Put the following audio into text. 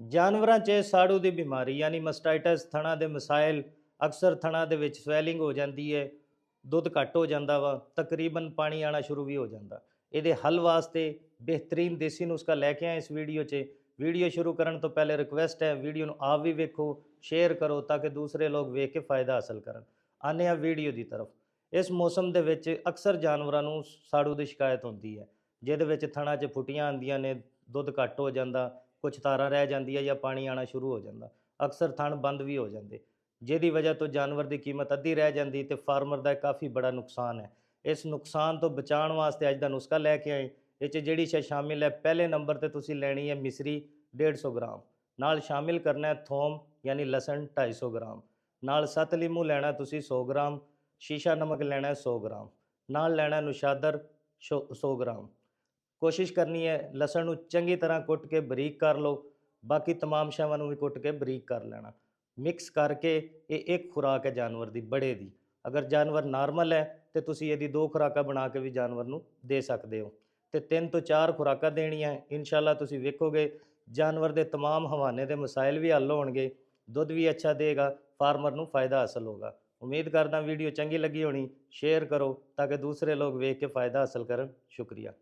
ਜਾਨਵਰਾਂ 'ਚ ਸਾੜੂ ਦੀ ਬਿਮਾਰੀ ਯਾਨੀ ਮਸਟਾਈਟਸ ਥਣਾਂ ਦੇ ਮਸਾਇਲ ਅਕਸਰ ਥਣਾਂ ਦੇ ਵਿੱਚ ਸਵੈਲਿੰਗ ਹੋ ਜਾਂਦੀ ਹੈ, ਦੁੱਧ ਘੱਟ ਹੋ ਜਾਂਦਾ ਵਾ, ਤਕਰੀਬਨ ਪਾਣੀ ਆਣਾ ਸ਼ੁਰੂ ਵੀ ਹੋ ਜਾਂਦਾ। ਇਹਦੇ ਹੱਲ ਵਾਸਤੇ ਬਿਹਤਰੀਨ ਦੇਸੀ ਨੁਸਖਾ ਲੈ ਕੇ ਆਏ ਇਸ ਵੀਡੀਓ 'ਚ। ਵੀਡੀਓ ਸ਼ੁਰੂ ਕਰਨ ਤੋਂ ਪਹਿਲੇ ਰਿਕਵੈਸਟ ਹੈ, ਵੀਡੀਓ ਨੂੰ ਆਪ ਵੀ ਵੇਖੋ, ਸ਼ੇਅਰ ਕਰੋ ਤਾਂ ਕਿ ਦੂਸਰੇ ਲੋਕ ਵੇਖ ਕੇ ਫਾਇਦਾ ਹਾਸਲ ਕਰਨ। ਆਨੇ ਆ ਵੀਡੀਓ ਦੀ ਤਰਫ। ਇਸ ਮੌਸਮ ਦੇ ਵਿੱਚ ਅਕਸਰ ਜਾਨਵਰਾਂ ਨੂੰ ਸਾੜੂ ਦੀ ਸ਼ਿਕਾਇਤ ਹੁੰਦੀ ਹੈ, ਜਿਹਦੇ ਵਿੱਚ ਥਣਾਂ 'ਚ ਫੁੱਟੀਆਂ ਆਉਂਦੀਆਂ ਨੇ, ਦੁੱਧ ਘੱਟ ਹੋ ਜਾਂਦਾ, ਕੁਛ ਤਾਰਾਂ ਰਹਿ ਜਾਂਦੀਆਂ ਜਾਂ ਪਾਣੀ ਆਣਾ ਸ਼ੁਰੂ ਹੋ ਜਾਂਦਾ, ਅਕਸਰ ਥਣ ਬੰਦ ਵੀ ਹੋ ਜਾਂਦੇ, ਜਿਹਦੀ ਵਜ੍ਹਾ ਤੋਂ ਜਾਨਵਰ ਦੀ ਕੀਮਤ ਅੱਧੀ ਰਹਿ ਜਾਂਦੀ ਤੇ ਫਾਰਮਰ ਦਾ ਕਾਫੀ ਬੜਾ ਨੁਕਸਾਨ ਹੈ। ਇਸ ਨੁਕਸਾਨ ਤੋਂ ਬਚਾਉਣ ਵਾਸਤੇ ਅੱਜ ਦਾ ਨੁਸਖਾ ਲੈ ਕੇ ਆਏ। ਇਹ 'ਚ ਜਿਹੜੀ ਸ਼ੈ ਸ਼ਾਮਿਲ ਹੈ, ਪਹਿਲੇ ਨੰਬਰ ਤੇ ਤੁਸੀਂ ਲੈਣੀ ਹੈ ਮਿਸਰੀ 150 ਗ੍ਰਾਮ, ਨਾਲ ਸ਼ਾਮਿਲ ਕਰਨਾ ਹੈ ਥੋਮ ਯਾਨੀ ਲਸਣ 250 ਗ੍ਰਾਮ, ਨਾਲ 7 ਲੀਮੂ ਲੈਣਾ ਤੁਸੀਂ 100 ਗ੍ਰਾਮ, ਸ਼ੀਸ਼ਾ ਨਮਕ ਲੈਣਾ 100 ਗ੍ਰਾਮ, ਨਾਲ ਲੈਣਾ ਨੁਸ਼ਾਦਰ 100 ਗ੍ਰਾਮ। ਕੋਸ਼ਿਸ਼ ਕਰਨੀ ਹੈ ਲਸਣ ਨੂੰ ਚੰਗੀ ਤਰ੍ਹਾਂ ਕੁੱਟ ਕੇ ਬਰੀਕ ਕਰ ਲਓ, ਬਾਕੀ ਤਮਾਮ ਸ਼ੈਵਾਂ ਨੂੰ ਵੀ ਕੁੱਟ ਕੇ ਬਰੀਕ ਕਰ ਲੈਣਾ। ਮਿਕਸ ਕਰਕੇ ਇਹ ਇੱਕ ਖੁਰਾਕ ਹੈ ਜਾਨਵਰ ਦੀ ਬੜੇ ਦੀ। ਅਗਰ ਜਾਨਵਰ ਨਾਰਮਲ ਹੈ ਤੇ ਤੁਸੀਂ ਇਹਦੀ 2 ਖੁਰਾਕਾਂ ਬਣਾ ਕੇ ਵੀ ਜਾਨਵਰ ਨੂੰ ਦੇ ਸਕਦੇ ਹੋ, ਤੇ 3 ਤੋਂ 4 ਖੁਰਾਕਾਂ ਦੇਣੀਆਂ। ਇਨਸ਼ਾਅੱਲਾ ਤੁਸੀਂ ਵੇਖੋਗੇ ਜਾਨਵਰ ਦੇ ਤਮਾਮ ਹਵਾਨੇ ਦੇ ਮਸਾਇਲ ਵੀ ਹੱਲ ਹੋਣਗੇ, ਦੁੱਧ ਵੀ ਅੱਛਾ ਦੇਗਾ, ਫਾਰਮਰ ਨੂੰ ਫਾਇਦਾ ਹਾਸਲ ਹੋਗਾ। ਉਮੀਦ ਕਰਦਾ ਵੀਡੀਓ ਚੰਗੀ ਲੱਗੀ ਹੋਣੀ। ਸ਼ੇਅਰ ਕਰੋ ਤਾਂ ਕਿ ਦੂਸਰੇ ਲੋਕ ਵੇਖ ਕੇ ਫਾਇਦਾ ਹਾਸਲ ਕਰਨ। ਸ਼ੁਕਰੀਆ।